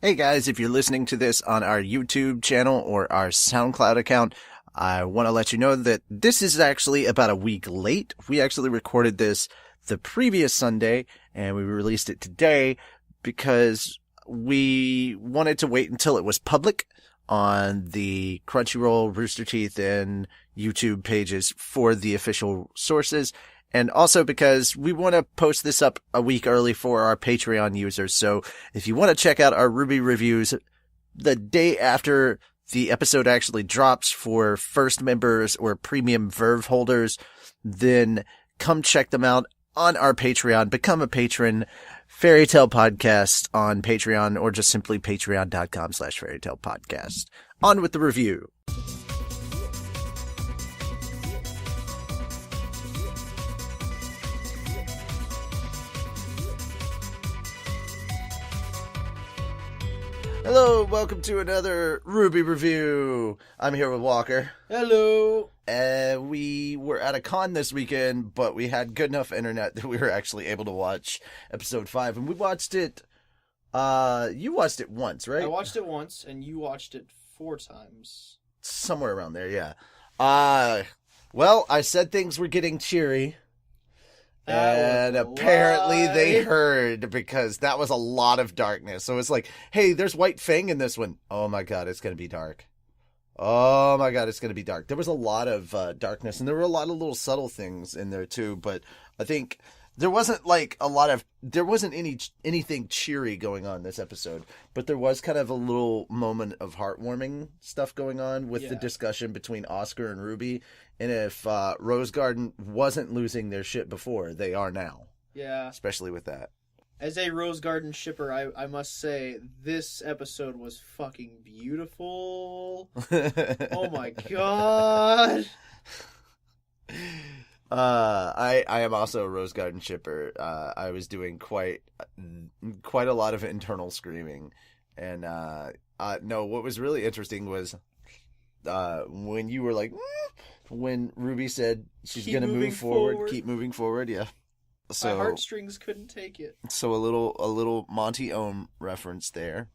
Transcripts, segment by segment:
Hey guys, if you're listening to this on our YouTube channel or our SoundCloud account, I want to let you know that this is actually about a week late. We actually recorded this the previous Sunday and we released it today because we wanted to wait until it was public on the Crunchyroll, Rooster Teeth, and YouTube pages for the official sources. And also because we want to post this up a week early for our Patreon users. So if you want to check out our RWBY reviews the day after the episode actually drops for first members or premium Verve holders, then come check them out on our Patreon. Become a patron. Fairy Tale Podcast on Patreon, or just simply patreon.com/fairytalepodcast. On with the review. Hello, welcome to another RWBY review. I'm here with Walker. Hello. We were at a con this weekend, but we had good enough internet that we were actually able to watch episode 5, and we watched it. You watched it once, right? I watched it once, and you watched it 4 times. Somewhere around there, yeah. Well, I said things were getting cheery. And apparently they heard, because that was a lot of darkness. So it's like, hey, there's White Fang in this one. Oh my god, it's going to be dark. Oh my god, it's going to be dark. There was a lot of darkness, and there were a lot of little subtle things in there too. But I think there wasn't anything cheery going on this episode. But there was kind of a little moment of heartwarming stuff going on with the discussion between Oscar and RWBY. And if Rose Garden wasn't losing their shit before, they are now. Yeah. Especially with that. As a Rose Garden shipper, I must say, this episode was fucking beautiful. Oh my god. I am also a Rose Garden shipper. I was doing quite a lot of internal screaming. And no, what was really interesting was when you were like... when RWBY said she's going to move forward, keep moving forward, yeah. So my heartstrings couldn't take it. So a little Monty Ohm reference there.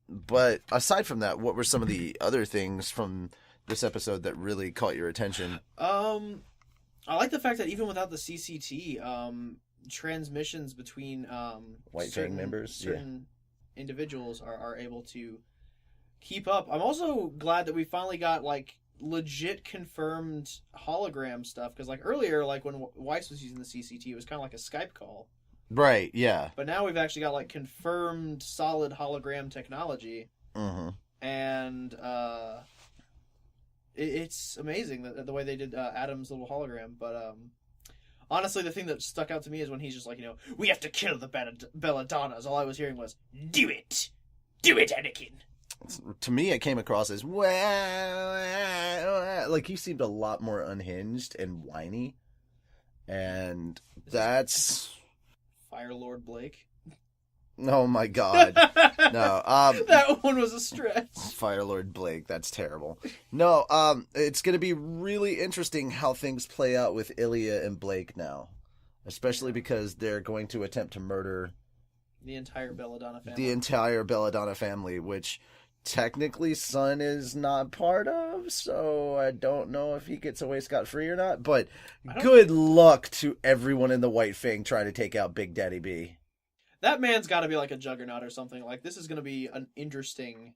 But aside from that, what were some of the other things from this episode that really caught your attention? I like the fact that even without the CCT, transmissions between White Fang members, certain individuals are able to keep up. I'm also glad that we finally got like legit confirmed hologram stuff, because like earlier, like when Weiss was using the CCT, it was kind of like a Skype call, right? Yeah, but now we've actually got like confirmed solid hologram technology. And it's amazing the way they did Adam's little hologram. But honestly, the thing that stuck out to me is when he's just like, we have to kill the Belladonnas. All I was hearing was, do it Anakin. To me, it came across as like he seemed a lot more unhinged and whiny, and that's Fire Lord Blake. Oh my god, no! That one was a stretch. Fire Lord Blake, that's terrible. No, it's gonna be really interesting how things play out with Ilya and Blake now, especially because they're going to attempt to murder the entire Belladonna family. Which technically Sun is not part of, so I don't know if he gets away scot-free or not, but good luck to everyone in the White Fang trying to take out Big Daddy B. That man's got to be like a juggernaut or something. Like, this is going to be an interesting...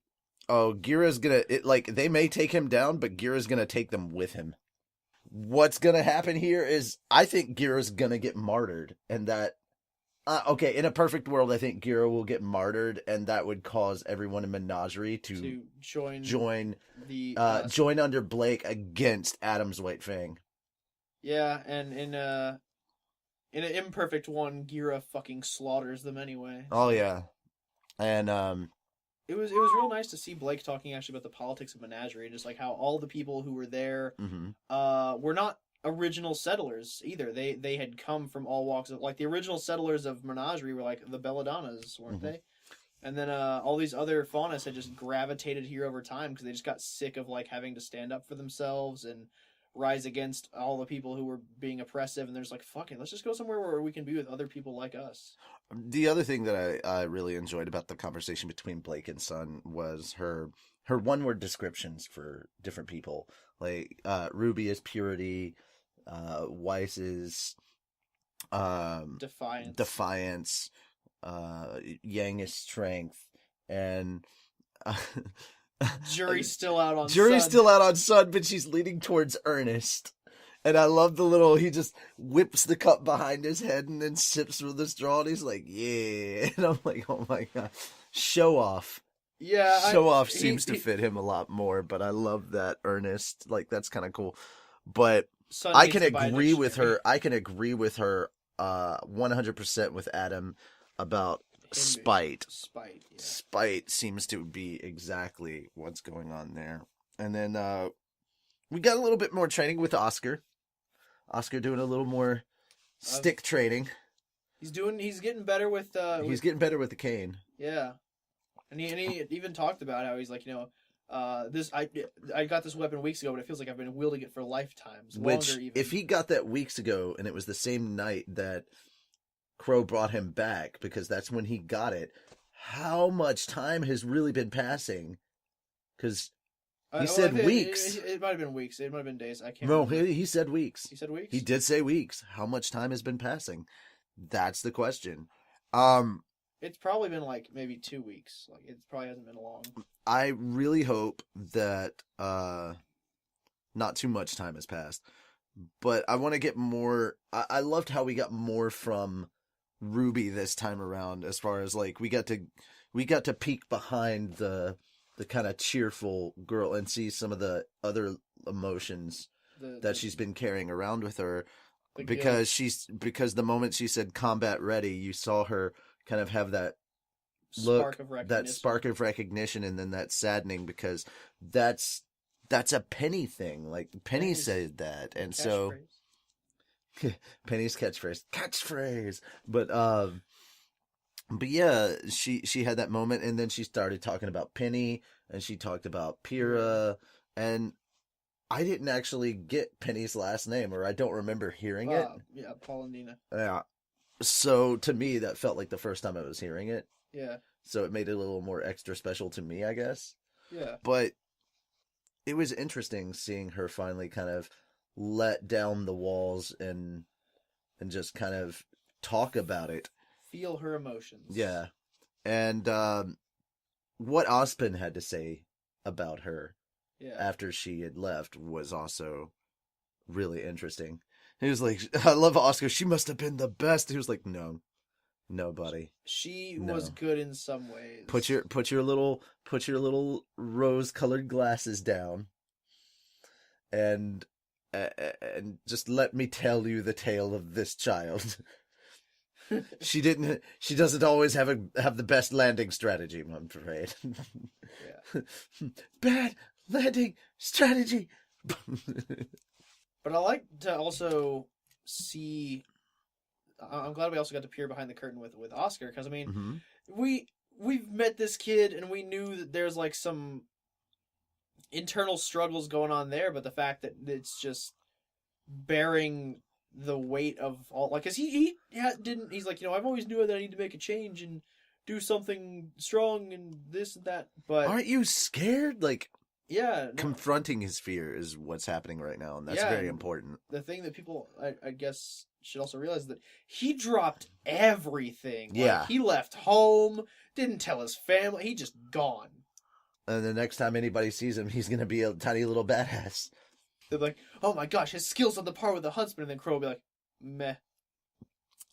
Oh, Gira's gonna... they may take him down, but Gira's gonna take them with him. What's gonna happen here is, I think Gira's gonna get martyred, and that... okay, in a perfect world, I think Gira will get martyred, and that would cause everyone in Menagerie to join under Blake against Adam's White Fang. Yeah, and in an imperfect one, Gira fucking slaughters them anyway. Oh yeah, and it was real nice to see Blake talking actually about the politics of Menagerie, and just like how all the people who were there were not original settlers either. They had come from all walks of, like, the original settlers of Menagerie were like the Belladonnas, weren't they? And then all these other faunas had just gravitated here over time because they just got sick of like having to stand up for themselves and rise against all the people who were being oppressive, and there's like, fuck it, let's just go somewhere where we can be with other people like us. The other thing that I really enjoyed about the conversation between Blake and Sun was her one-word descriptions for different people. Like, RWBY is purity, Weiss is defiance, Yang is strength, and Jury's still out on Sun, but she's leaning towards Ernest. And I love the little, he just whips the cup behind his head and then sips with the straw, and he's like, yeah. And I'm like, oh my god. Show off. Yeah. Show off seems to fit him a lot more, but I love that Ernest. Like, that's kind of cool. But I can agree with her. 100% with Adam about spite. Spite seems to be exactly what's going on there. And then we got a little bit more training with Oscar. Oscar doing a little more stick training. He's getting better with he's getting better with the cane. Yeah. And he even talked about how he's like, this I got this weapon weeks ago, but it feels like I've been wielding it for lifetimes. Which, longer even. If he got that weeks ago, and it was the same night that Crow brought him back, because that's when he got it, how much time has really been passing? Because he said weeks. It might have been weeks. It might have been days. I can't remember. No, he said weeks. He said weeks? He did say weeks. How much time has been passing? That's the question. It's probably been like maybe 2 weeks. Like, it probably hasn't been long. I really hope that not too much time has passed. But I want to get more. I loved how we got more from RWBY this time around, as far as like we got to peek behind the kind of cheerful girl and see some of the other emotions that she's been carrying around with her, because the moment she said combat ready, you saw her kind of have that look, that spark of recognition, and then that saddening, because that's a Penny thing. Like, Penny said that, and so Penny's catchphrase. But yeah, she had that moment, and then she started talking about Penny, and she talked about Pyrrha, and I didn't actually get Penny's last name, or I don't remember hearing it. Yeah, Paulinina. Yeah. So to me, that felt like the first time I was hearing it. Yeah. So it made it a little more extra special to me, I guess. Yeah. But it was interesting seeing her finally kind of let down the walls and just kind of talk about it. Feel her emotions. Yeah. And what Ozpin had to say about her after she had left was also really interesting. He was like, I love Oscar. She must have been the best. He was like, no, buddy. She was good in some ways. Put your little rose-colored glasses down, and just let me tell you the tale of this child. She doesn't always have the best landing strategy, I'm afraid. Yeah. Bad landing strategy. But I like to also see. I'm glad we also got to peer behind the curtain with Oscar, because I mean, we've met this kid and we knew that there's like some internal struggles going on there, but the fact that it's just bearing the weight of all, like, cause he's like, I've always knew that I need to make a change and do something strong and this and that, but aren't you scared? Like, yeah, no. Confronting his fear is what's happening right now, and that's very important. The thing that people, I guess, should also realize that he dropped everything. Yeah. Like, he left home, didn't tell his family, he just gone. And the next time anybody sees him, he's going to be a tiny little badass. They're like, oh my gosh, his skill's on the par with the huntsman, and then Crow will be like, meh.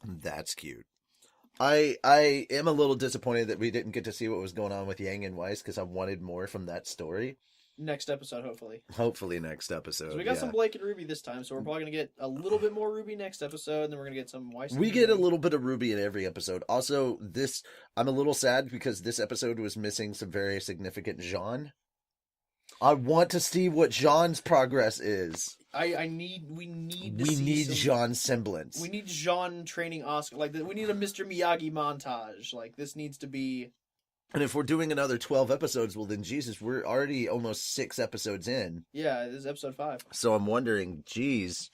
That's cute. I am a little disappointed that we didn't get to see what was going on with Yang and Weiss, because I wanted more from that story. Next episode, hopefully. Hopefully next episode. So we got some Blake and RWBY this time, so we're probably going to get a little bit more RWBY next episode, and then we're going to get some Weiss. We get a little bit of RWBY in every episode. Also, I'm a little sad because this episode was missing some very significant Jean. I want to see what Jean's progress is. We need Jean's semblance. We need Jean training Oscar. Like, we need a Mr. Miyagi montage. Like, this needs to be And if we're doing another 12 episodes, well, then Jesus, we're already almost 6 episodes in. Yeah, this is episode 5. So I'm wondering, geez,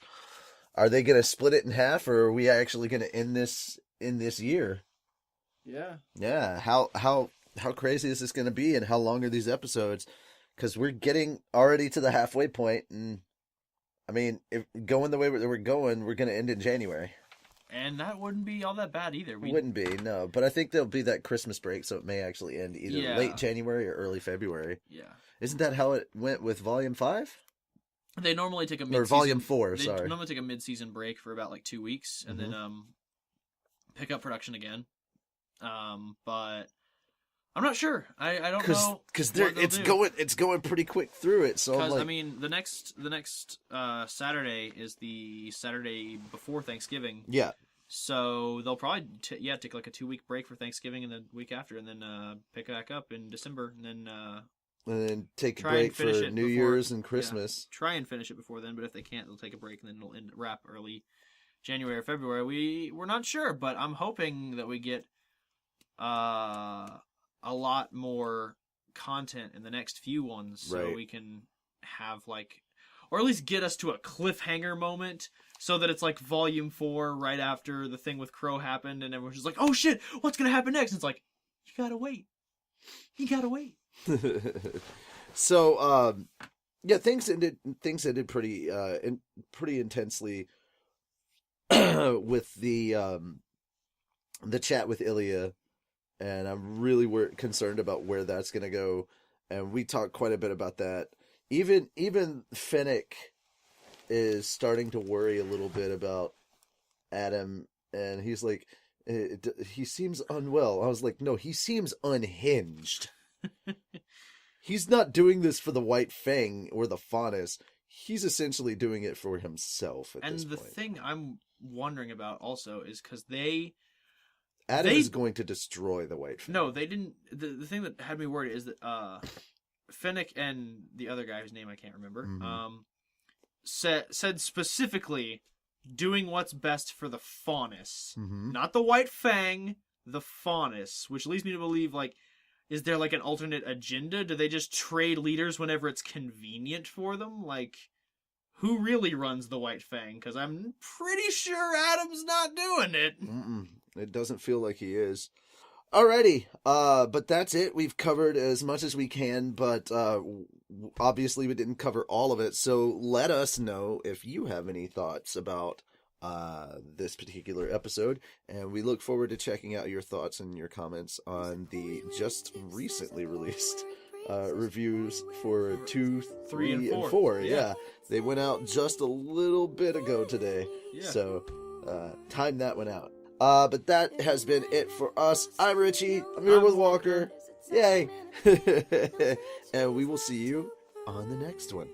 are they going to split it in half, or are we actually going to end this in this year? Yeah. Yeah. How crazy is this going to be, and how long are these episodes? Because we're getting already to the halfway point, and I mean, if going the way that we're going, we're going to end in January. And that wouldn't be all that bad either. Wouldn't be, no. But I think there'll be that Christmas break, so it may actually end either late January or early February. Yeah. Isn't that how it went with Volume 5? They normally take a mid-season... Or Volume 4, they sorry. They normally take a mid-season break for about, 2 weeks, and then pick up production again. But I'm not sure. I don't know. Because it's going pretty quick through it, so because, the next Saturday is the Saturday before Thanksgiving. Yeah. So they'll probably take a 2-week break for Thanksgiving and the week after, and then pick back up in December, and then take a break for New Year's and Christmas. Yeah, try and finish it before then, but if they can't, they'll take a break, and then it'll wrap early January or February. We're not sure, but I'm hoping that we get a lot more content in the next few ones, so we can have or at least get us to a cliffhanger moment, so that it's Volume 4 right after the thing with Crow happened, and everyone's just like, "Oh shit, what's gonna happen next?" And it's like, you gotta wait. So, things ended pretty intensely with the chat with Ilya, and I'm really concerned about where that's gonna go. And we talked quite a bit about that. Even Fennec is starting to worry a little bit about Adam, and he's like, he seems unwell. I was like, no, he seems unhinged. He's not doing this for the White Fang or the Faunus. He's essentially doing it for himself at this point. And the thing I'm wondering about also is because Adam is going to destroy the White Fang. No, they didn't. The thing that had me worried is that Fennec and the other guy whose name I can't remember said specifically doing what's best for the Faunus, not the White Fang, the Faunus, which leads me to believe is there an alternate agenda? Do they just trade leaders whenever it's convenient for them? Who really runs the White Fang? Because I'm pretty sure Adam's not doing it. It doesn't feel like he is. Alrighty, but that's it. We've covered as much as we can, but obviously we didn't cover all of it. So let us know if you have any thoughts about this particular episode, and we look forward to checking out your thoughts and your comments on the just recently released reviews for 2, 3, and 4. Yeah, they went out just a little bit ago today, so time that one out. But that has been it for us. I'm Richie. I'm here with Walker. Yay! And we will see you on the next one.